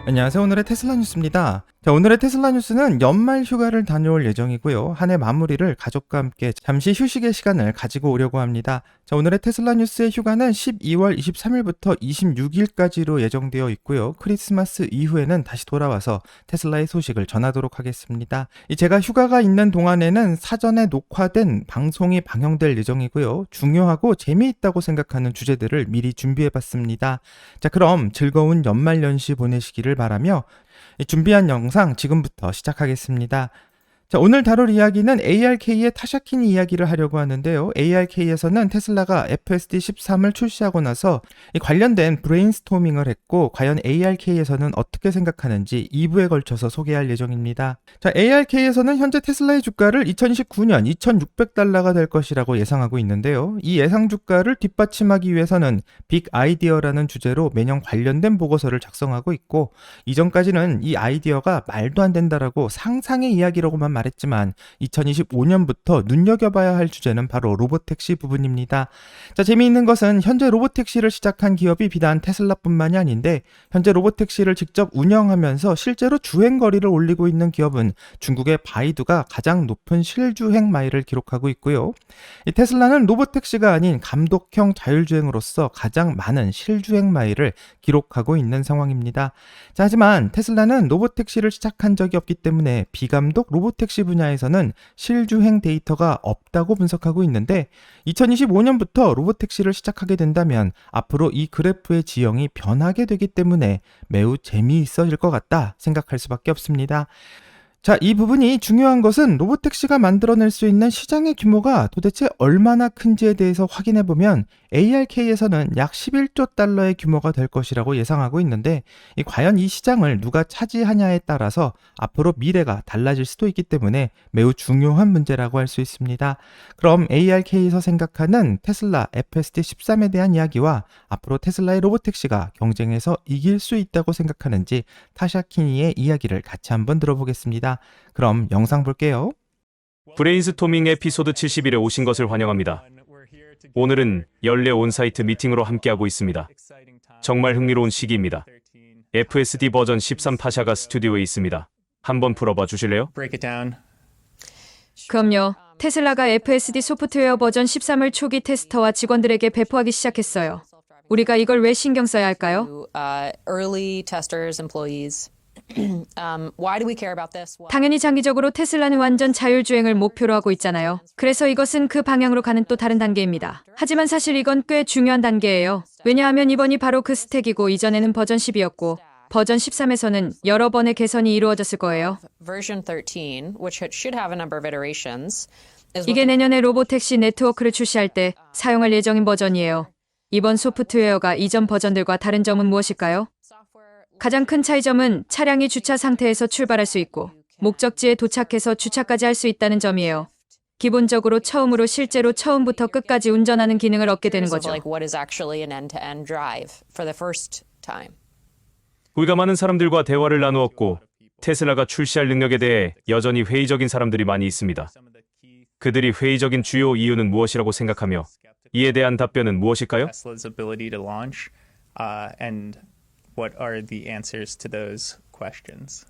안녕하세요. 오늘의 테슬라 뉴스입니다. 자, 오늘의 테슬라 뉴스는 연말 휴가를 다녀올 예정이고요. 한 해 마무리를 가족과 함께 잠시 휴식의 시간을 가지고 오려고 합니다. 자, 오늘의 테슬라 뉴스의 휴가는 12월 23일부터 26일까지로 예정되어 있고요. 크리스마스 이후에는 다시 돌아와서 테슬라의 소식을 전하도록 하겠습니다. 제가 휴가가 있는 동안에는 사전에 녹화된 방송이 방영될 예정이고요. 중요하고 재미있다고 생각하는 주제들을 미리 준비해봤습니다. 자, 그럼 즐거운 연말연시 보내시기를 바라며 준비한 영상 지금부터 시작하겠습니다. 자, 오늘 다룰 이야기는 ARK의 타샤킨 이야기를 하려고 하는데요. ARK에서는 테슬라가 FSD 13을 출시하고 나서 관련된 브레인스토밍을 했고, 과연 ARK에서는 어떻게 생각하는지 2부에 걸쳐서 소개할 예정입니다. 자, ARK에서는 현재 테슬라의 주가를 2029년 2,600달러가 될 것이라고 예상하고 있는데요. 이 예상 주가를 뒷받침하기 위해서는 빅 아이디어라는 주제로 매년 관련된 보고서를 작성하고 있고, 이전까지는 이 아이디어가 말도 안 된다라고 상상의 이야기라고만 말했지만 2025년부터 눈여겨봐야 할 주제는 바로 로보택시 부분입니다. 자, 재미있는 것은 현재 로보택시를 시작한 기업이 비단 테슬라뿐만이 아닌데, 현재 로보택시를 직접 운영하면서 실제로 주행거리를 올리고 있는 기업은 중국의 바이두가 가장 높은 실주행 마일을 기록하고 있고요. 이 테슬라는 로보택시가 아닌 감독형 자율주행으로서 가장 많은 실주행 마일을 기록하고 있는 상황입니다. 자, 하지만 테슬라는 로보택시를 시작한 적이 없기 때문에 비감독 로보택시 분야에서는 실주행 데이터가 없다고 분석하고 있는데, 2025년부터 로보택시를 시작하게 된다면 앞으로 이 그래프의 지형이 변하게 되기 때문에 매우 재미있어질 것 같다 생각할 수밖에 없습니다. 자, 이 부분이 중요한 것은 로보택시가 만들어낼 수 있는 시장의 규모가 도대체 얼마나 큰지에 대해서 확인해보면 ARK에서는 약 11조 달러의 규모가 될 것이라고 예상하고 있는데, 과연 이 시장을 누가 차지하냐에 따라서 앞으로 미래가 달라질 수도 있기 때문에 매우 중요한 문제라고 할 수 있습니다. 그럼 ARK에서 생각하는 테슬라 FSD 13에 대한 이야기와 앞으로 테슬라의 로보택시가 경쟁에서 이길 수 있다고 생각하는지 타샤키니의 이야기를 같이 한번 들어보겠습니다. 그럼 영상 볼게요. 브레인스토밍 에피소드 71에 오신 것을 환영합니다. 오늘은 연례 온사이트 미팅으로 함께하고 있습니다. 정말 흥미로운 시기입니다. FSD 버전 13 타샤가 스튜디오에 있습니다. 한번 풀어봐 주실래요? 그럼요. 테슬라가 FSD 소프트웨어 버전 13을 초기 테스터와 직원들에게 배포하기 시작했어요. 우리가 이걸 왜 신경 써야 할까요? Early testers, employees. Why do we care about this? 당연히 장기적으로 테슬라는 완전 자율주행을 목표로 하고 있잖아요. 그래서 이것은 그 방향으로 가는 또 다른 단계입니다. 하지만 사실 이건 꽤 중요한 단계예요. 왜냐하면 이번이 바로 그 스택이고, 이전에는 버전 10이었고 버전 13에서는 여러 번의 개선이 이루어졌을 거예요. Version 13, which should have a number of iterations, is 이게 내년에 로보택시 네트워크를 출시할 때 사용할 예정인 버전이에요. 이번 소프트웨어가 이전 버전들과 다른 점은 무엇일까요? 가장 큰 차이점은 차량이 주차 상태에서 출발할 수 있고 목적지에 도착해서 주차까지 할 수 있다는 점이에요. 기본적으로 처음으로 실제로 처음부터 끝까지 운전하는 기능을 얻게 되는 거죠. like what is actually an end-to-end drive for the first time. 우리가 많은 사람들과 대화를 나누었고, 테슬라가 출시할 능력에 대해 여전히 회의적인 사람들이 많이 있습니다. 그들이 회의적인 주요 이유는 무엇이라고 생각하며 이에 대한 답변은 무엇일까요? Tesla's ability to launch, and what are the answers to those questions?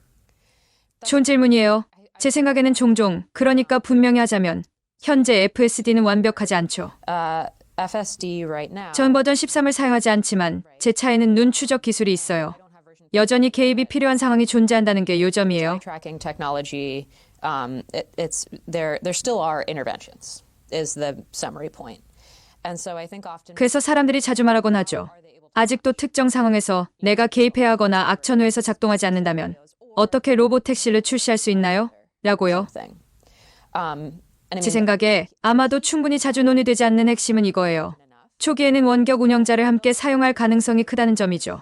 좋은 질문이에요. 제 생각에는 종종, 그러니까 분명히 하자면 현재 FSD는 완벽하지 않죠. FSD right now. 전 버전 13을 사용하지 않지만 제 차에는 눈 추적 기술이 있어요. 여전히 개입이 필요한 상황이 존재한다는 게 요점이에요. Tracking technology, there still are interventions, is the summary point. And so I think often 그래서 사람들이 자주 말하곤 하죠. 아직도 특정 상황에서 내가 개입해야 하거나 악천후에서 작동하지 않는다면 어떻게 로보택시를 출시할 수 있나요? 라고요. thing. And I 제 mean, 생각에 아마도 충분히 자주 논의되지 않는 핵심은 이거예요. 초기에는 원격 운영자를 함께 사용할 가능성이 크다는 점이죠.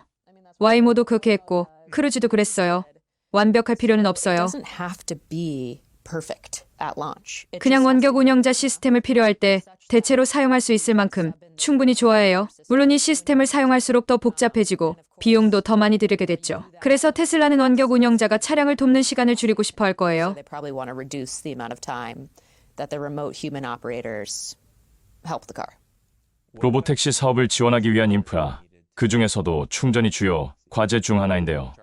와이모도 그렇게 했고 크루즈도 그랬어요. 완벽할 필요는 없어요. doesn't have to be perfect at launch. It 그냥 just has 원격 운영자 시스템을 필요할 때 대체로 사용할 수 있을 만큼 충분히 좋아해요. 물론 이 시스템을 사용할수록 더 복잡해지고 비용도 더 많이 들게 됐죠. 그래서 테슬라는 원격 운영자가 차량을 돕는 시간을 줄이고 싶어 할 거예요. they probably want to reduce the amount of time that the remote human operators help the car. 로보택시 사업을 지원하기 위한 인프라, 그 중에서도 충전이 주요 과제 중 하나인데요.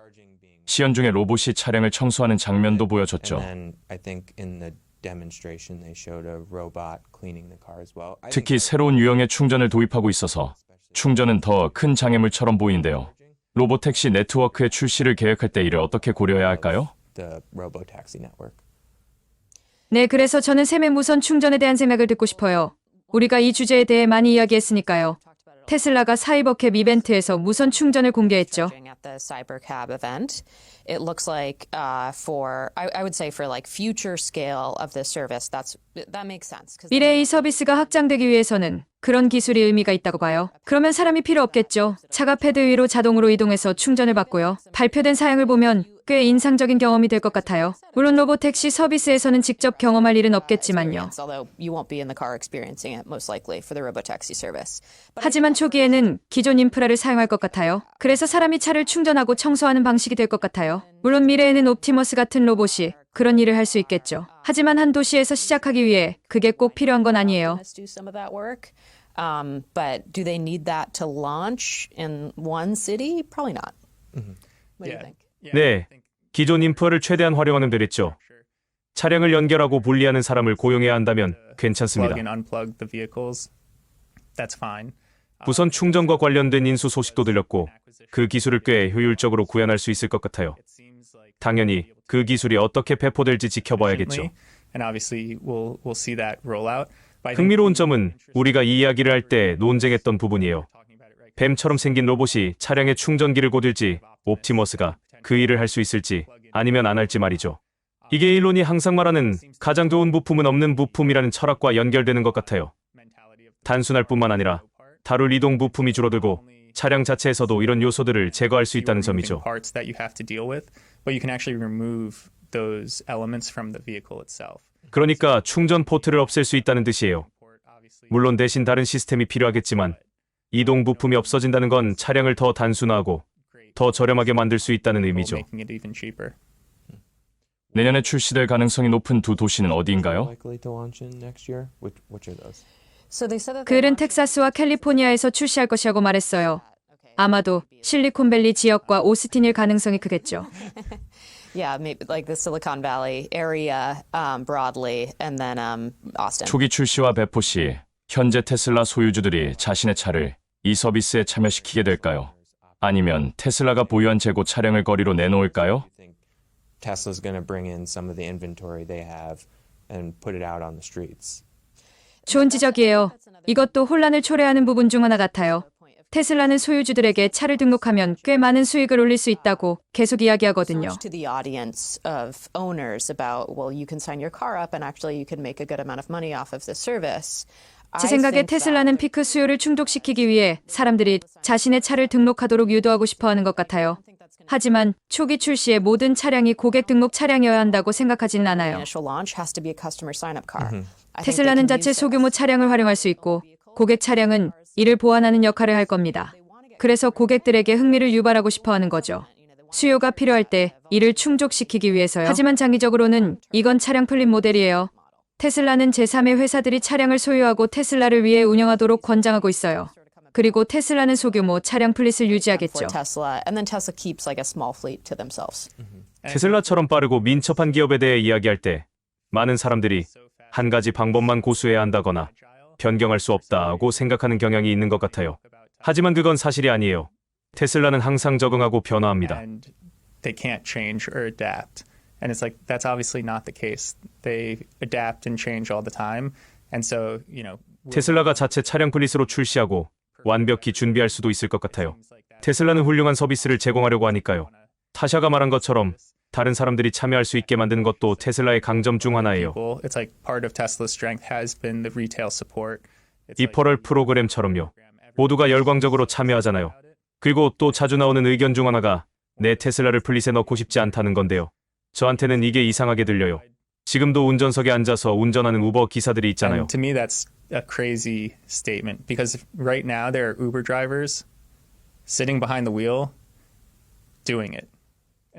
시연 중에 로봇이 차량을 청소하는 장면도 보여줬죠. 특히 새로운 유형의 충전을 도입하고 있어서 충전은 더 큰 장애물처럼 보이는데요. 로보택시 네트워크의 출시를 계획할 때 이를 어떻게 고려해야 할까요? 네, 그래서 저는 샘의 무선 충전에 대한 생각을 듣고 싶어요. 우리가 이 주제에 대해 많이 이야기했으니까요. 테슬라가 사이버캡 이벤트에서 무선 충전을 공개했죠. At the CyberCab event, it looks like I would say for like future scale of this service, that makes sense. 미래의 이 서비스가 확장되기 위해서는 그런 기술이 의미가 있다고 봐요. 그러면 사람이 필요 없겠죠. 차가 패드 위로 자동으로 이동해서 충전을 받고요. 발표된 사양을 보면 꽤 인상적인 경험이 될 것 같아요. 물론 로보택시 서비스에서는 직접 경험할 일은 없겠지만요. Although you won't be in the car experiencing it most likely for the robotaxi service. 하지만 초기에는 기존 인프라를 사용할 것 같아요. 그래서 사람이 차를 충전하고 청소하는 방식이 될 것 같아요. 물론 미래에는 옵티머스 같은 로봇이 그런 일을 할 수 있겠죠. 하지만 한 도시에서 시작하기 위해 그게 꼭 필요한 건 아니에요. Do some of that work. But do they need that to launch in one city? Probably not. What do you think? 네, 기존 인프라를 최대한 활용하는 데랬죠. 차량을 연결하고 분리하는 사람을 고용해야 한다면 괜찮습니다. Plug and unplug the vehicles. That's fine. 무선 충전과 관련된 인수 소식도 들렸고 그 기술을 꽤 효율적으로 구현할 수 있을 것 같아요. 당연히 그 기술이 어떻게 배포될지 지켜봐야겠죠. And obviously we'll see that roll out. 흥미로운 점은 우리가 이 이야기를 할 때 논쟁했던 부분이에요. 뱀처럼 생긴 로봇이 차량에 충전기를 꽂을지 옵티머스가 그 일을 할 수 있을지 아니면 안 할지 말이죠. 이게 일론이 항상 말하는 가장 좋은 부품은 없는 부품이라는 철학과 연결되는 것 같아요. 단순할 뿐만 아니라 다룰 이동 부품이 줄어들고 차량 자체에서도 이런 요소들을 제거할 수 있다는 점이죠. Parts that you have to deal with, but you can actually remove those elements from the vehicle itself. 그러니까 충전 포트를 없앨 수 있다는 뜻이에요. 물론 대신 다른 시스템이 필요하겠지만 이동 부품이 없어진다는 건 차량을 더 단순화하고 더 저렴하게 만들 수 있다는 의미죠. Making it even cheaper. 내년에 출시될 가능성이 높은 두 도시는 어디인가요? So they said that 그들은 텍사스와 캘리포니아에서 출시할 것이라고 말했어요. 아마도 실리콘밸리 지역과 오스틴일 가능성이 크겠죠. yeah, maybe like the Silicon Valley area broadly, and then Austin. 초기 출시와 배포 시 현재 테슬라 소유주들이 자신의 차를 이 서비스에 참여시키게 될까요? 아니면 테슬라가 보유한 재고 차량을 거리로 내놓을까요? Tesla's going to bring in some of the inventory they have and put it out on the streets. 좋은 지적이에요. 이것도 혼란을 초래하는 부분 중 하나 같아요. 테슬라는 소유주들에게 차를 등록하면 꽤 많은 수익을 올릴 수 있다고 계속 이야기하거든요. To the audience of owners about, well, you can sign your car up and actually you can make a good amount of money off of this service. 제 생각에 테슬라는 피크 수요를 충족시키기 위해 사람들이 자신의 차를 등록하도록 유도하고 싶어하는 것 같아요. 하지만 초기 출시에 모든 차량이 고객 등록 차량이어야 한다고 생각하지는 않아요. Initial launch has to be a customer sign-up car. I think they 테슬라는 can 자체 use 소규모 this. 차량을 활용할 수 있고 고객 차량은 이를 보완하는 역할을 할 겁니다. 그래서 고객들에게 흥미를 유발하고 싶어하는 거죠. 수요가 필요할 때 이를 충족시키기 위해서요. 하지만 장기적으로는 이건 차량 플립 모델이에요. 테슬라는 제3의 회사들이 차량을 소유하고 테슬라를 위해 운영하도록 권장하고 있어요. 그리고 테슬라는 소규모 차량 플릿을 유지하겠죠. For Tesla, and then Tesla keeps like a small fleet to themselves. 테슬라처럼 빠르고 민첩한 기업에 대해 이야기할 때 많은 사람들이 한 가지 방법만 고수해야 한다거나 변경할 수 없다고 생각하는 경향이 있는 것 같아요. 하지만 그건 사실이 아니에요. 테슬라는 항상 적응하고 변화합니다. And they can't change or adapt. And it's like that's obviously not the case. They adapt and change all the time. And so, you know, 테슬라가 자체 차량 플릿으로 출시하고 완벽히 준비할 수도 있을 것 같아요. 테슬라는 훌륭한 서비스를 제공하려고 하니까요. 타샤가 말한 것처럼 다른 사람들이 참여할 수 있게 만드는 것도 테슬라의 강점 중 하나예요. it's like part of Tesla's strength has been the retail support. 리퍼럴 프로그램처럼요. 모두가 열광적으로 참여하잖아요. 그리고 또 자주 나오는 의견 중 하나가 내 테슬라를 플릿에 넣고 싶지 않다는 건데요. 저한테는 이게 이상하게 들려요. 지금도 운전석에 앉아서 운전하는 우버 기사들이 있잖아요. And to me, that's a crazy statement because right now there are Uber drivers sitting behind the wheel doing it.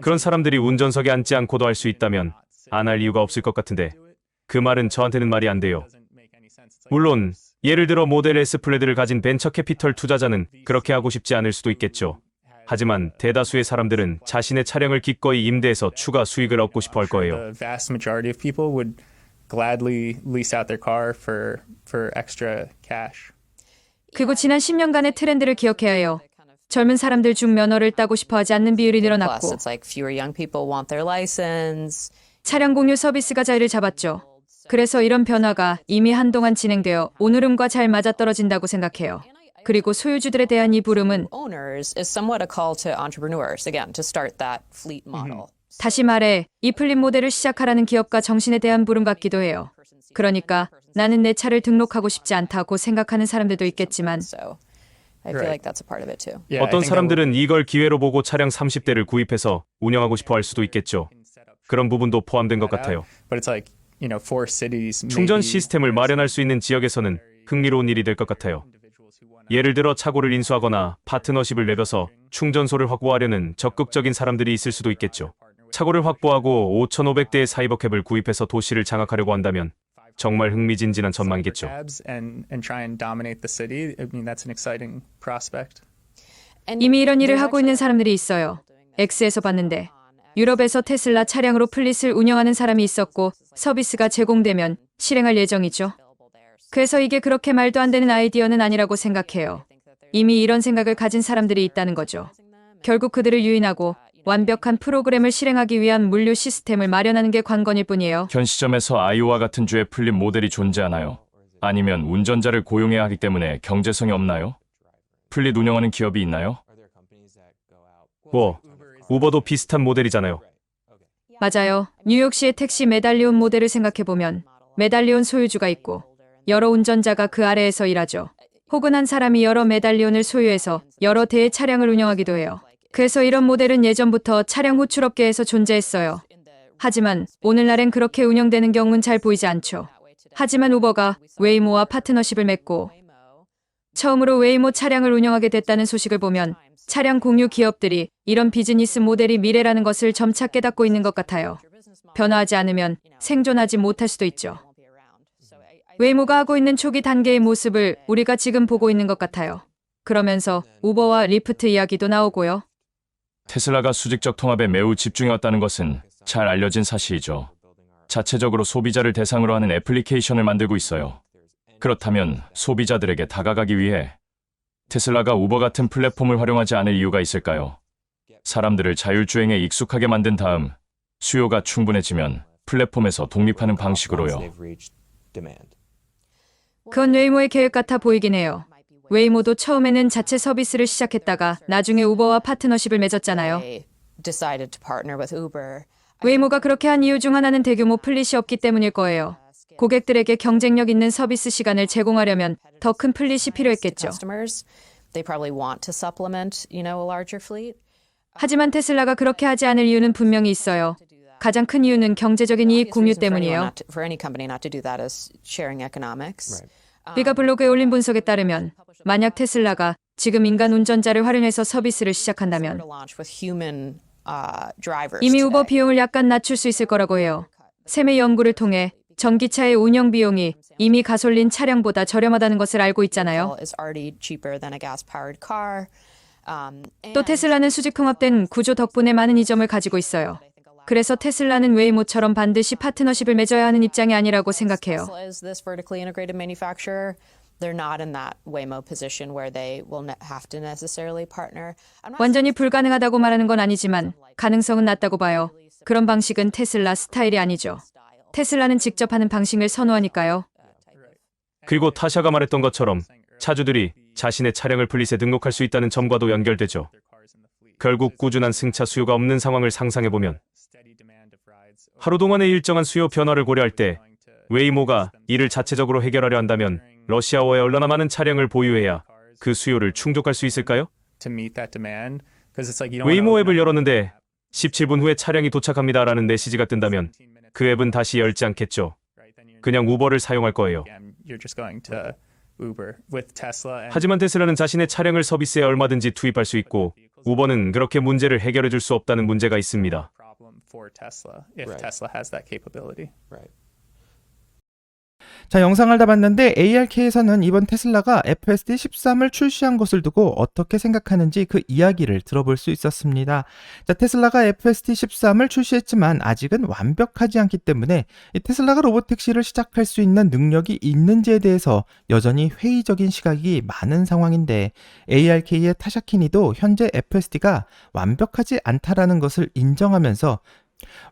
그런 사람들이 운전석에 앉지 않고도 할 수 있다면 안 할 이유가 없을 것 같은데 그 말은 저한테는 말이 안 돼요. 물론 예를 들어 모델 S 플레드를 가진 벤처 캐피털 투자자는 그렇게 하고 싶지 않을 수도 있겠죠. 하지만 대다수의 사람들은 자신의 차량을 기꺼이 임대해서 추가 수익을 얻고 싶어 할 거예요. The vast majority of people would gladly lease out their car for extra cash. 그리고 지난 10년간의 트렌드를 기억해야 해요. 젊은 사람들 중 면허를 따고 싶어 하지 않는 비율이 Plus, 늘어났고 it's like fewer young people want their license. 차량 공유 서비스가 자리를 잡았죠. 그래서 이런 변화가 이미 한동안 진행되어 오늘음과 잘 맞아떨어진다고 생각해요. 그리고 소유주들에 대한 이 부름은 Owners is somewhat a call to entrepreneurs, again, to start that fleet model. 다시 말해 이 플립 모델을 시작하라는 기업가 정신에 대한 부름 같기도 해요. 그러니까 나는 내 차를 등록하고 싶지 않다고 생각하는 사람들도 있겠지만 So I feel like that's a part of it too. Yeah, I 어떤 think that 사람들은 이걸 기회로 보고 차량 30대를 구입해서 운영하고 싶어 할 수도 있겠죠. 그런 부분도 포함된 것 같아요. But it's like, for cities, 충전 maybe 시스템을 마련할 수 있는 지역에서는 흥미로운 일이 될 것 같아요. 예를 들어 차고를 인수하거나 파트너십을 맺어서 충전소를 확보하려는 적극적인 사람들이 있을 수도 있겠죠. 차고를 확보하고 5,500대의 사이버캡을 구입해서 도시를 장악하려고 한다면 정말 흥미진진한 전망이겠죠. cabs and try and dominate the city. I mean, that's an exciting prospect. 이미 이런 일을 하고 있는 사람들이 있어요. X에서 봤는데 유럽에서 테슬라 차량으로 플릿을 운영하는 사람이 있었고 서비스가 제공되면 실행할 예정이죠. 그래서 이게 그렇게 말도 안 되는 아이디어는 아니라고 생각해요. 이미 이런 생각을 가진 사람들이 있다는 거죠. 결국 그들을 유인하고 완벽한 프로그램을 실행하기 위한 물류 시스템을 마련하는 게 관건일 뿐이에요. 현 시점에서 아이오와 같은 주의 플립 모델이 존재하나요? 아니면 운전자를 고용해야 하기 때문에 경제성이 없나요? 플릿 운영하는 기업이 있나요? 우버도 비슷한 모델이잖아요. 맞아요. 뉴욕시의 택시 메달리온 모델을 생각해보면 메달리온 소유주가 있고 여러 운전자가 그 아래에서 일하죠. 혹은 한 사람이 여러 메달리온을 소유해서 여러 대의 차량을 운영하기도 해요. 그래서 이런 모델은 예전부터 차량 호출업계에서 존재했어요. 하지만 오늘날엔 그렇게 운영되는 경우는 잘 보이지 않죠. 하지만 우버가 웨이모와 파트너십을 맺고 처음으로 웨이모 차량을 운영하게 됐다는 소식을 보면 차량 공유 기업들이 이런 비즈니스 모델이 미래라는 것을 점차 깨닫고 있는 것 같아요. 변화하지 않으면 생존하지 못할 수도 있죠. 웨이모가 하고 있는 초기 단계의 모습을 우리가 지금 보고 있는 것 같아요. 그러면서 우버와 리프트 이야기도 나오고요. 테슬라가 수직적 통합에 매우 집중해왔다는 것은 잘 알려진 사실이죠. 자체적으로 소비자를 대상으로 하는 애플리케이션을 만들고 있어요. 그렇다면 소비자들에게 다가가기 위해 테슬라가 우버 같은 플랫폼을 활용하지 않을 이유가 있을까요? 사람들을 자율주행에 익숙하게 만든 다음 수요가 충분해지면 플랫폼에서 독립하는 방식으로요. They've reached demand. 그건 웨이모의 계획 같아 보이긴 해요. 웨이모도 처음에는 자체 서비스를 시작했다가 나중에 우버와 파트너십을 맺었잖아요. They decided to partner with Uber. 웨이모가 그렇게 한 이유 중 하나는 대규모 플릿이 없기 때문일 거예요. 고객들에게 경쟁력 있는 서비스 시간을 제공하려면 더 큰 플릿이 필요했겠죠. Customers, they probably want to supplement, a larger fleet. 하지만 테슬라가 그렇게 하지 않을 이유는 분명히 있어요. 가장 큰 이유는 경제적인 이익 공유 때문이에요. For any company not to do that is sharing economics. 비가 블로그에 올린 분석에 따르면 만약 테슬라가 지금 인간 운전자를 활용해서 서비스를 시작한다면 To launch with human drivers. 이미 today. 우버 비용을 약간 낮출 수 있을 거라고 해요. 세미 연구를 통해 전기차의 운영 비용이 이미 가솔린 차량보다 저렴하다는 것을 알고 있잖아요. Is already cheaper than a gas-powered car. 또 테슬라는 수직 통합된 구조 덕분에 많은 이점을 가지고 있어요. 그래서 테슬라는 웨이모처럼 반드시 파트너십을 맺어야 하는 입장이 아니라고 생각해요. Tesla is this vertically integrated manufacturer. They're not in that Waymo position where they will have to necessarily partner. I'm not 완전히 불가능하다고 말하는 건 아니지만 가능성은 낮다고 봐요. 그런 방식은 테슬라 스타일이 아니죠. 테슬라는 직접 하는 방식을 선호하니까요. 그리고 타샤가 말했던 것처럼 차주들이 자신의 차량을 플릿에 등록할 수 있다는 점과도 연결되죠. 결국 꾸준한 승차 수요가 없는 상황을 상상해보면 하루 동안의 일정한 수요 변화를 고려할 때 웨이모가 이를 자체적으로 해결하려 한다면 러시아어에 얼마나 많은 차량을 보유해야 그 수요를 충족할 수 있을까요? To meet that demand, because it's like you don't 웨이모 wanna 앱을 open up 열었는데 17분 후에 차량이 도착합니다라는 메시지가 뜬다면 그 앱은 다시 열지 않겠죠. right, then you're 그냥 우버를 사용할 거예요. you're just going to Uber with Tesla. And 하지만 테슬라는 자신의 차량을 서비스에 얼마든지 투입할 수 있고 우버는 그렇게 문제를 해결해 줄 수 없다는 문제가 있습니다. problem for Tesla if Right. Tesla has that capability. Right. 자, 영상을 다 봤는데 ARK에서는 이번 테슬라가 FSD 13을 출시한 것을 두고 어떻게 생각하는지 그 이야기를 들어볼 수 있었습니다. 자, 테슬라가 FSD 13을 출시했지만 아직은 완벽하지 않기 때문에 이 테슬라가 로보택시를 시작할 수 있는 능력이 있는지에 대해서 여전히 회의적인 시각이 많은 상황인데 ARK의 타샤키니도 현재 FSD가 완벽하지 않다라는 것을 인정하면서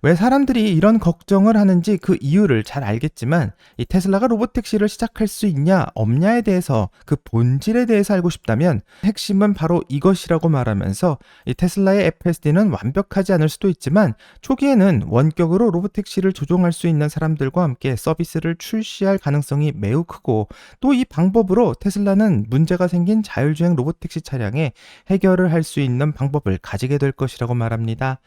왜 사람들이 이런 걱정을 하는지 그 이유를 잘 알겠지만 이 테슬라가 로보택시를 시작할 수 있냐 없냐에 대해서 그 본질에 대해서 알고 싶다면 핵심은 바로 이것이라고 말하면서 이 테슬라의 FSD는 완벽하지 않을 수도 있지만 초기에는 원격으로 로보택시를 조종할 수 있는 사람들과 함께 서비스를 출시할 가능성이 매우 크고 또 이 방법으로 테슬라는 문제가 생긴 자율주행 로보택시 차량에 해결을 할 수 있는 방법을 가지게 될 것이라고 말합니다.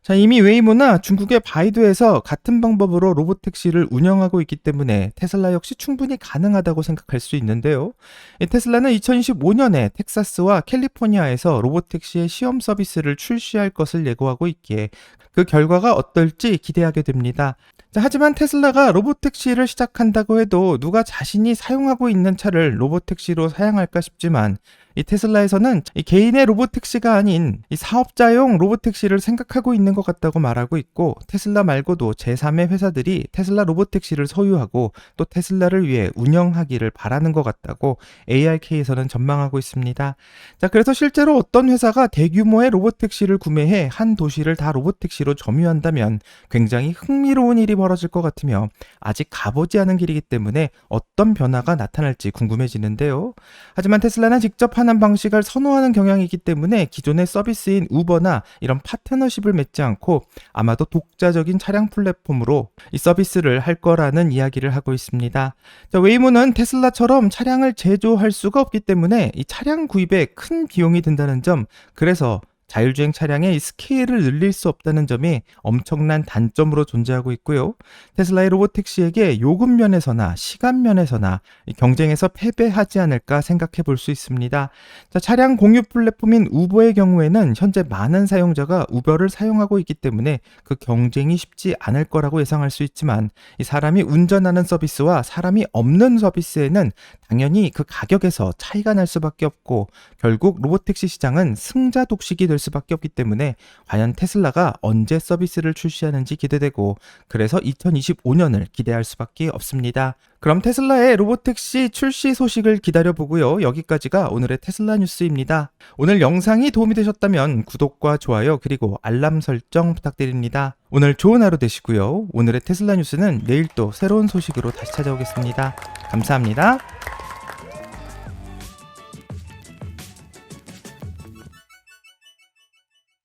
자, 이미 웨이모나 중국의 바이두에서 같은 방법으로 로보택시를 운영하고 있기 때문에 테슬라 역시 충분히 가능하다고 생각할 수 있는데요. 이 테슬라는 2025년에 텍사스와 캘리포니아에서 로보택시의 시험 서비스를 출시할 것을 예고하고 있기에 그 결과가 어떨지 기대하게 됩니다. 자, 하지만 테슬라가 로보택시를 시작한다고 해도 누가 자신이 사용하고 있는 차를 로보택시로 사용할까 싶지만 이 테슬라에서는 이 개인의 로보택시가 아닌 이 사업자용 로보택시를 생각하고 있는 것 같다고 말하고 있고 테슬라 말고도 제3의 회사들이 테슬라 로보택시를 소유하고 또 테슬라를 위해 운영하기를 바라는 것 같다고 ARK에서는 전망하고 있습니다. 자, 그래서 실제로 어떤 회사가 대규모의 로보택시를 구매해 한 도시를 다 로보택시로 점유한다면 굉장히 흥미로운 일이 벌어질 것 같으며 아직 가보지 않은 길이기 때문에 어떤 변화가 나타날지 궁금해지는데요. 하지만 테슬라는 직접 하는 방식을 선호하는 경향이 있기 때문에 기존의 서비스인 우버나 이런 파트너십을 맺지 않고 아마도 독자적인 차량 플랫폼으로 이 서비스를 할 거라는 이야기를 하고 있습니다. 자, 웨이모는 테슬라처럼 차량을 제조할 수가 없기 때문에 이 차량 구입에 큰 비용이 든다는 점, 그래서 자율주행 차량의 이 스케일을 늘릴 수 없다는 점이 엄청난 단점으로 존재하고 있고요. 테슬라의 로보택시에게 요금 면에서나 시간 면에서나 경쟁에서 패배하지 않을까 생각해 볼 수 있습니다. 자, 차량 공유 플랫폼인 우버의 경우에는 현재 많은 사용자가 우버를 사용하고 있기 때문에 그 경쟁이 쉽지 않을 거라고 예상할 수 있지만 이 사람이 운전하는 서비스와 사람이 없는 서비스에는 당연히 그 가격에서 차이가 날 수밖에 없고 결국 로보택시 시장은 승자 독식이 될 수밖에 없기 때문에 과연 테슬라가 언제 서비스를 출시하는지 기대되고 그래서 2025년을 기대할 수밖에 없습니다. 그럼 테슬라의 로보택시 출시 소식을 기다려보고요. 여기까지가 오늘의 테슬라 뉴스입니다. 오늘 영상이 도움이 되셨다면 구독과 좋아요 그리고 알람 설정 부탁드립니다. 오늘 좋은 하루 되시고요. 오늘의 테슬라 뉴스는 내일 또 새로운 소식으로 다시 찾아오겠습니다. 감사합니다.